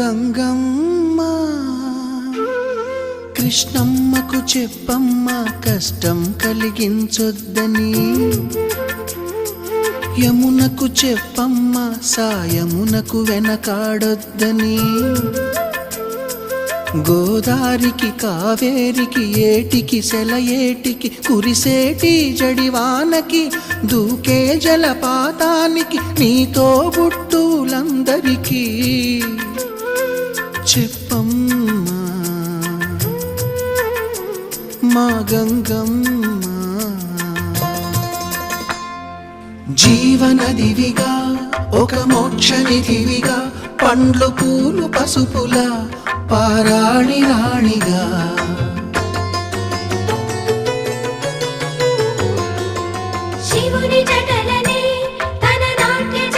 గంగమ్మ కృష్ణమ్మకు చెప్పమ్మ కష్టం కలిగించొద్దని, యమునకు చెప్పమ్మ సాయమునకు వెనకాడొద్దని, గోదారికి కావేరికి ఏటికి సెలయేటికి కురిసేటి జడివానకి దూకే జలపాతానికి నీతో బుట్టులందరికీ చెప్పమ్మా మా గంగమ్మ. జీవనదివిగా ఒక మోక్షనిధివిగా పండ్లు పూలు పసుపుల పారాణి రాణిగా